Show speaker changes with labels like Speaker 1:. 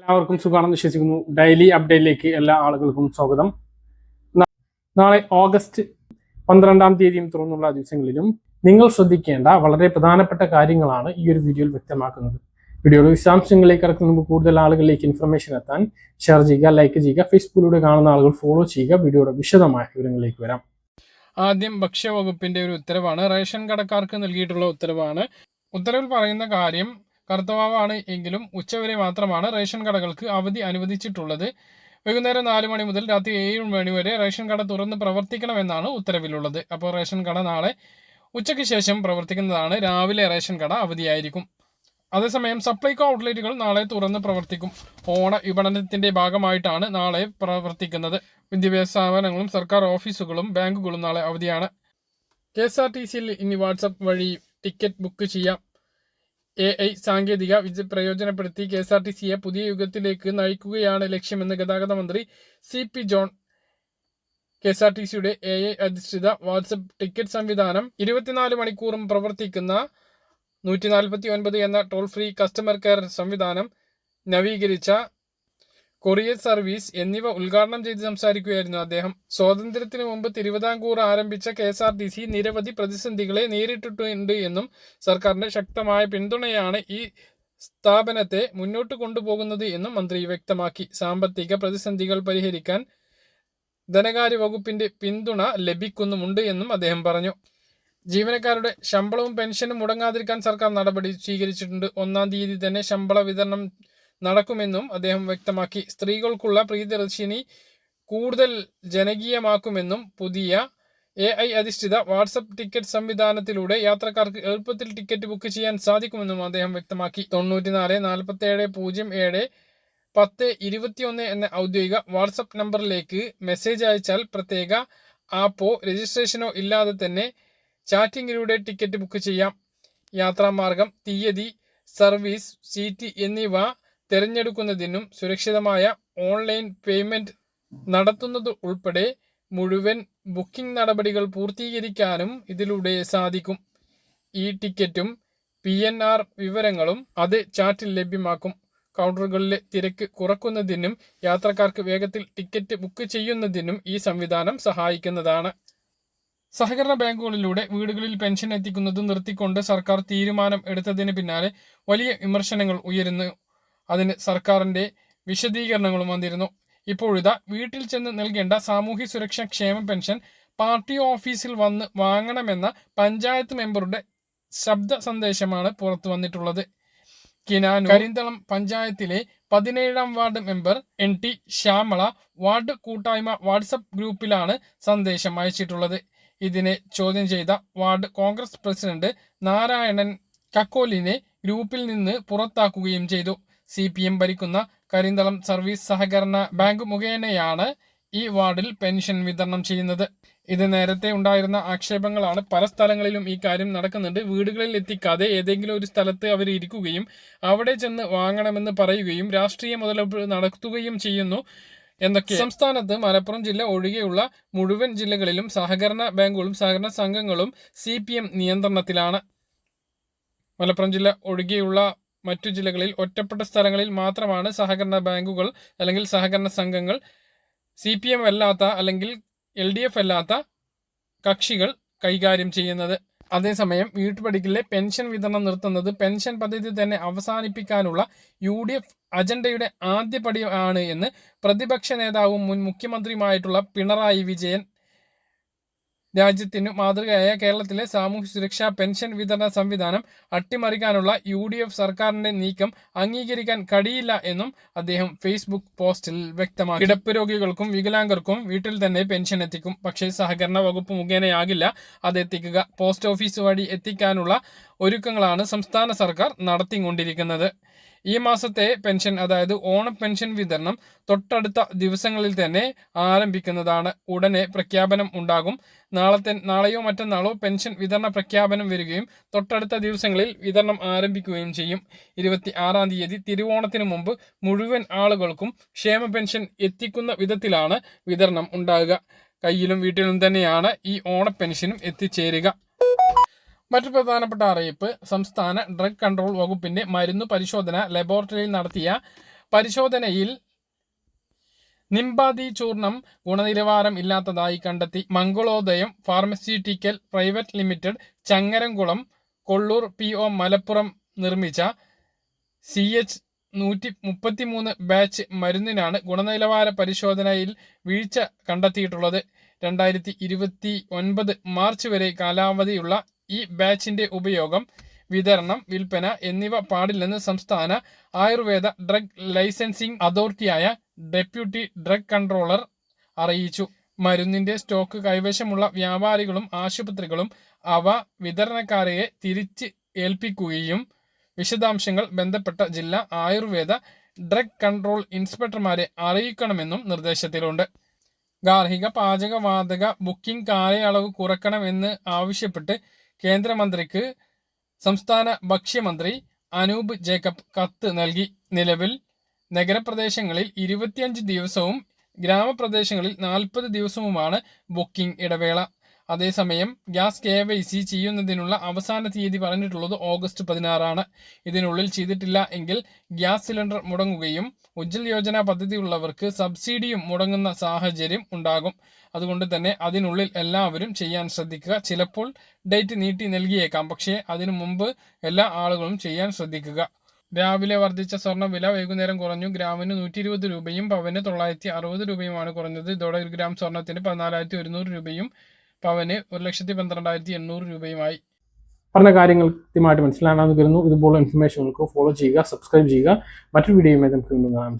Speaker 1: എല്ലാവർക്കും സുഖമാണെന്ന് വിശ്വസിക്കുന്നു. ഡെയിലി അപ്ഡേറ്റിലേക്ക് എല്ലാ ആളുകൾക്കും സ്വാഗതം. നാളെ ഓഗസ്റ്റ് 12 തുറന്നുള്ള ദിവസങ്ങളിലും നിങ്ങൾ ശ്രദ്ധിക്കേണ്ട വളരെ പ്രധാനപ്പെട്ട കാര്യങ്ങളാണ് ഈ ഒരു വീഡിയോയിൽ വ്യക്തമാക്കുന്നത്. വീഡിയോയുടെ വിശദാംശങ്ങളിലേക്ക് കടക്കുന്ന മുമ്പ് കൂടുതൽ ആളുകളിലേക്ക് ഇൻഫർമേഷൻ എത്താൻ ഷെയർ ചെയ്യുക, ലൈക്ക് ചെയ്യുക, ഫേസ്ബുക്കിലൂടെ കാണുന്ന ആളുകൾ ഫോളോ ചെയ്യുക. വീഡിയോയുടെ വിശദമായ വിവരങ്ങളിലേക്ക് വരാം.
Speaker 2: ആദ്യം ഭക്ഷ്യവകുപ്പിന്റെ ഒരു ഉത്തരവാണ്, റേഷൻ കടക്കാർക്ക് നൽകിയിട്ടുള്ള ഉത്തരവാണ്. ഉത്തരവിൽ പറയുന്ന കാര്യം കർത്തവാവാണ് എങ്കിലും ഉച്ചവരെ മാത്രമാണ് റേഷൻ കടകൾക്ക് അവധി അനുവദിച്ചിട്ടുള്ളത്. വൈകുന്നേരം 4 മണി മുതൽ രാത്രി 7 മണി വരെ റേഷൻ കട തുറന്ന് പ്രവർത്തിക്കണമെന്നാണ് ഉത്തരവിലുള്ളത്. അപ്പോൾ റേഷൻ കട നാളെ ഉച്ചയ്ക്ക് ശേഷം പ്രവർത്തിക്കുന്നതാണ്. രാവിലെ റേഷൻ കട അവധിയായിരിക്കും. അതേസമയം സപ്ലൈകോ ഔട്ട്ലെറ്റുകൾ നാളെ തുറന്ന് പ്രവർത്തിക്കും. ഓണ വിപണനത്തിന്റെ ഭാഗമായിട്ടാണ് നാളെ പ്രവർത്തിക്കുന്നത്. വിദ്യാഭ്യാസ സ്ഥാപനങ്ങളും സർക്കാർ ഓഫീസുകളും ബാങ്കുകളും നാളെ അവധിയാണ്. KSRTCയിൽ ഇനി വാട്സപ്പ് വഴി ടിക്കറ്റ് ബുക്ക് ചെയ്യാം. AI സാങ്കേതിക വിദ്യ പ്രയോജനപ്പെടുത്തി KSRTCയെ പുതിയ യുഗത്തിലേക്ക് നയിക്കുകയാണ് ലക്ഷ്യമെന്ന് ഗതാഗത മന്ത്രി CP ജോൺ. KSRTCയുടെ AI അധിഷ്ഠിത വാട്സപ്പ് ടിക്കറ്റ് സംവിധാനം 24 മണിക്കൂറും പ്രവർത്തിക്കുന്ന 149 എന്ന ടോൾ ഫ്രീ കസ്റ്റമർ കെയർ സംവിധാനം, നവീകരിച്ച കൊറിയർ സർവീസ് എന്നിവ ഉദ്ഘാടനം ചെയ്ത് സംസാരിക്കുകയായിരുന്നു അദ്ദേഹം. സ്വാതന്ത്ര്യത്തിന് മുമ്പ് തിരുവിതാംകൂർ ആരംഭിച്ച KSRTC നിരവധി പ്രതിസന്ധികളെ നേരിട്ടിട്ടുണ്ട് എന്നും സർക്കാരിന്റെ ശക്തമായ പിന്തുണയാണ് ഈ സ്ഥാപനത്തെ മുന്നോട്ട് കൊണ്ടുപോകുന്നത് എന്നും മന്ത്രി വ്യക്തമാക്കി. സാമ്പത്തിക പ്രതിസന്ധികൾ പരിഹരിക്കാൻ ധനകാര്യ വകുപ്പിന്റെ പിന്തുണ ലഭിക്കുന്നുമുണ്ട് എന്നും അദ്ദേഹം പറഞ്ഞു. ജീവനക്കാരുടെ ശമ്പളവും പെൻഷനും മുടങ്ങാതിരിക്കാൻ സർക്കാർ നടപടി സ്വീകരിച്ചിട്ടുണ്ട്. 1-ാം തീയതി തന്നെ ശമ്പള വിതരണം നടക്കുമെന്നും അദ്ദേഹം വ്യക്തമാക്കി. സ്ത്രീകൾക്കുള്ള പ്രിയദർശിനി കൂടുതൽ ജനകീയമാക്കുമെന്നും പുതിയ AI അധിഷ്ഠിത വാട്സപ്പ് ടിക്കറ്റ് സംവിധാനത്തിലൂടെ യാത്രക്കാർക്ക് എളുപ്പത്തിൽ ടിക്കറ്റ് ബുക്ക് ചെയ്യാൻ സാധിക്കുമെന്നും അദ്ദേഹം വ്യക്തമാക്കി. 94 47 07 10 21 എന്ന ഔദ്യോഗിക വാട്സപ്പ് നമ്പറിലേക്ക് മെസ്സേജ് അയച്ചാൽ പ്രത്യേക ആപ്പോ രജിസ്ട്രേഷനോ ഇല്ലാതെ തന്നെ ചാറ്റിങ്ങിലൂടെ ടിക്കറ്റ് ബുക്ക് ചെയ്യാം. യാത്രാമാർഗം, തീയതി, സർവീസ്, സീറ്റ് എന്നിവ തിരഞ്ഞെടുക്കുന്നതിനും സുരക്ഷിതമായ ഓൺലൈൻ പേയ്മെന്റ് നടത്തുന്നത് ഉൾപ്പെടെ മുഴുവൻ ബുക്കിംഗ് നടപടികൾ പൂർത്തീകരിക്കാനും ഇതിലൂടെ സാധിക്കും. ഈ ടിക്കറ്റും PNR വിവരങ്ങളും അത് ചാറ്റിൽ ലഭ്യമാക്കും. കൗണ്ടറുകളിലെ തിരക്ക് കുറക്കുന്നതിനും യാത്രക്കാർക്ക് വേഗത്തിൽ ടിക്കറ്റ് ബുക്ക് ചെയ്യുന്നതിനും ഈ സംവിധാനം സഹായിക്കുന്നതാണ്. സഹകരണ ബാങ്കുകളിലൂടെ വീടുകളിൽ പെൻഷൻ എത്തിക്കുന്നത് നിർത്തിക്കൊണ്ട് സർക്കാർ തീരുമാനം എടുത്തതിന് പിന്നാലെ വലിയ വിമർശനങ്ങൾ ഉയരുന്നു. അതിന് സർക്കാരിന്റെ വിശദീകരണങ്ങളും വന്നിരുന്നു. ഇപ്പോഴിതാ വീട്ടിൽ ചെന്ന് നൽകേണ്ട സാമൂഹ്യ സുരക്ഷാ ക്ഷേമ പെൻഷൻ പാർട്ടി ഓഫീസിൽ വന്ന് വാങ്ങണമെന്ന പഞ്ചായത്ത് മെമ്പറുടെ ശബ്ദ സന്ദേശമാണ് പുറത്തു വന്നിട്ടുള്ളത്. കിനാനൂർ കരിന്തളം പഞ്ചായത്തിലെ 17-ാം ward member NT Shyamala ward കൂട്ടായ്മ വാട്സപ്പ് ഗ്രൂപ്പിലാണ് സന്ദേശം അയച്ചിട്ടുള്ളത്. ഇതിനെ ചോദ്യം ചെയ്ത വാർഡ് കോൺഗ്രസ് പ്രസിഡന്റ് നാരായണൻ കക്കോലിനെ ഗ്രൂപ്പിൽ നിന്ന് പുറത്താക്കുകയും ചെയ്തു. CPM ഭരിക്കുന്ന കരിന്തളം സർവീസ് സഹകരണ ബാങ്ക് മുഖേനയാണ് ഈ വാർഡിൽ പെൻഷൻ വിതരണം ചെയ്യുന്നത്. ഇത് നേരത്തെ ഉണ്ടായിരുന്ന ആക്ഷേപങ്ങളാണ്. പല സ്ഥലങ്ങളിലും ഈ കാര്യം നടക്കുന്നുണ്ട്. വീടുകളിൽ എത്തിക്കാതെ ഏതെങ്കിലും ഒരു സ്ഥലത്ത് അവർ ഇരിക്കുകയും അവിടെ ചെന്ന് വാങ്ങണമെന്ന് പറയുകയും രാഷ്ട്രീയ മുതലെടുപ്പ് നടത്തുകയും ചെയ്യുന്നു എന്നൊക്കെ. സംസ്ഥാനത്ത് മലപ്പുറം ജില്ല ഒഴികെയുള്ള മുഴുവൻ ജില്ലകളിലും സഹകരണ ബാങ്കുകളും സഹകരണ സംഘങ്ങളും CPM നിയന്ത്രണത്തിലാണ്. മലപ്പുറം ജില്ല ഒഴികെയുള്ള മറ്റു ജില്ലകളിൽ ഒറ്റപ്പെട്ട സ്ഥലങ്ങളിൽ മാത്രമാണ് സഹകരണ ബാങ്കുകൾ അല്ലെങ്കിൽ സഹകരണ സംഘങ്ങൾ CPM അല്ലാത്ത അല്ലെങ്കിൽ LDF അല്ലാത്ത കക്ഷികൾ കൈകാര്യം ചെയ്യുന്നത്. അതേസമയം വീട്ടുപടിക്കലിലെ പെൻഷൻ വിതരണം നിർത്തുന്നത് പെൻഷൻ പദ്ധതി തന്നെ അവസാനിപ്പിക്കാനുള്ള UDF അജണ്ടയുടെ ആദ്യപടി ആണ് എന്ന് പ്രതിപക്ഷ നേതാവും മുൻ മുഖ്യമന്ത്രിയുമായിട്ടുള്ള പിണറായി വിജയൻ. രാജ്യത്തിനു മാതൃകയായ കേരളത്തിലെ സാമൂഹ്യ സുരക്ഷാ പെൻഷൻ വിതരണ സംവിധാനം അട്ടിമറിക്കാനുള്ള UDF സർക്കാരിന്റെ നീക്കം അംഗീകരിക്കാൻ കഴിയില്ല എന്നും അദ്ദേഹം ഫേസ്ബുക്ക് പോസ്റ്റിൽ വ്യക്തമാക്കി. കിടപ്പ് രോഗികൾക്കും വികലാംഗർക്കും വീട്ടിൽ തന്നെ പെൻഷൻ എത്തിക്കും. പക്ഷേ സഹകരണ വകുപ്പ് മുഖേനയാകില്ല അത് എത്തിക്കുക. പോസ്റ്റ് ഓഫീസ് വഴി എത്തിക്കാനുള്ള ഒരുക്കങ്ങളാണ് സംസ്ഥാന സർക്കാർ നടത്തിക്കൊണ്ടിരിക്കുന്നത്. ഈ മാസത്തെ പെൻഷൻ, അതായത് ഓണ പെൻഷൻ വിതരണം തൊട്ടടുത്ത ദിവസങ്ങളിൽ തന്നെ ആരംഭിക്കുന്നതാണ്. ഉടനെ പ്രഖ്യാപനം ഉണ്ടാകും. നാളെയോ മറ്റന്നാളോ പെൻഷൻ വിതരണ പ്രഖ്യാപനം വരികയും തൊട്ടടുത്ത ദിവസങ്ങളിൽ വിതരണം ആരംഭിക്കുകയും ചെയ്യും. 26-ാം തീയതി തിരുവോണത്തിന് മുമ്പ് മുഴുവൻ ആളുകൾക്കും ക്ഷേമ പെൻഷൻ എത്തിക്കുന്ന വിധത്തിലാണ് വിതരണം ഉണ്ടാകുക. കയ്യിലും വീട്ടിലും തന്നെയാണ് ഈ ഓണ പെൻഷനും എത്തിച്ചേരുക. മറ്റു പ്രധാനപ്പെട്ട അറിയിപ്പ്, സംസ്ഥാന ഡ്രഗ് കൺട്രോൾ വകുപ്പിന്റെ മരുന്ന് പരിശോധന ലബോറട്ടറിയിൽ നടത്തിയ പരിശോധനയിൽ നിംബാദി ചൂർണം ഗുണനിലവാരം ഇല്ലാത്തതായി കണ്ടെത്തി. Mangalodayam pharmaceutical private limited Changaramkulam Kollur PO Malappuram നിർമ്മിച്ച CH133 ബാച്ച് മരുന്നിനാണ് ഗുണനിലവാര പരിശോധനയിൽ വീഴ്ച കണ്ടെത്തിയിട്ടുള്ളത്. 2029 മാർച്ച് വരെ കാലാവധിയുള്ള ഈ ബാച്ചിന്റെ ഉപയോഗം, വിതരണം, വിൽപ്പന എന്നിവ പാടില്ലെന്ന് സംസ്ഥാന ആയുർവേദ ഡ്രഗ് ലൈസൻസിംഗ് അതോറിറ്റിയായ ഡെപ്യൂട്ടി ഡ്രഗ് കൺട്രോളർ അറിയിച്ചു. മരുന്നിന്റെ സ്റ്റോക്ക് കൈവശമുള്ള വ്യാപാരികളും ആശുപത്രികളും അവ വിതരണക്കാരെ തിരിച്ച് ഏൽപ്പിക്കുകയും വിശദാംശങ്ങൾ ബന്ധപ്പെട്ട ജില്ലാ ആയുർവേദ ഡ്രഗ് കൺട്രോൾ ഇൻസ്പെക്ടർമാരെ അറിയിക്കണമെന്നും നിർദ്ദേശത്തിലുണ്ട്. ഗാർഹിക പാചകവാതക ബുക്കിംഗ് കാലയളവ് കുറയ്ക്കണമെന്ന് ആവശ്യപ്പെട്ട് കേന്ദ്രമന്ത്രിക്ക് സംസ്ഥാന ഭക്ഷ്യമന്ത്രി അനൂപ് ജേക്കബ് കത്ത് നൽകി. നിലവിൽ നഗരപ്രദേശങ്ങളിൽ 25 ദിവസവും ഗ്രാമപ്രദേശങ്ങളിൽ 40 ദിവസവുമാണ് ബുക്കിംഗ് ഇടവേള. അതേസമയം ഗ്യാസ് KYC ചെയ്യുന്നതിനുള്ള അവസാന തീയതി പറഞ്ഞിട്ടുള്ളത് ഓഗസ്റ്റ് 16 ഇതിനുള്ളിൽ ചെയ്തിട്ടില്ല എങ്കിൽ ഗ്യാസ് സിലിണ്ടർ മുടങ്ങുകയും ഉജ്ജ്വൽ യോജന പദ്ധതിയുള്ളവർക്ക് സബ്സിഡിയും മുടങ്ങുന്ന സാഹചര്യം ഉണ്ടാകും. അതുകൊണ്ട് തന്നെ അതിനുള്ളിൽ എല്ലാവരും ചെയ്യാൻ ശ്രദ്ധിക്കുക. ചിലപ്പോൾ ഡേറ്റ് നീട്ടി നൽകിയേക്കാം, പക്ഷേ അതിനു മുമ്പ് എല്ലാ ആളുകളും ചെയ്യാൻ ശ്രദ്ധിക്കുക. രാവിലെ വർദ്ധിച്ച സ്വർണ്ണവില വൈകുന്നേരം കുറഞ്ഞു. ഗ്രാമിന് 120 രൂപയും പവന് 960 രൂപയുമാണ് കുറഞ്ഞത്. ഇതോടെ 1 ഗ്രാം സ്വർണ്ണത്തിന് 14,100 രൂപയും പവന് 1,12,800 രൂപയുമായി.
Speaker 1: പറഞ്ഞ കാര്യങ്ങൾ കൃത്യമായിട്ട് മനസ്സിലാണെന്ന് കരുതുന്നു. ഇതുപോലുള്ള ഇൻഫർമേഷനുകൾക്ക് ഫോളോ ചെയ്യുക, സബ്സ്ക്രൈബ് ചെയ്യുക. മറ്റൊരു വീഡിയോയുമായി നമുക്ക് വീണ്ടും കാണാം.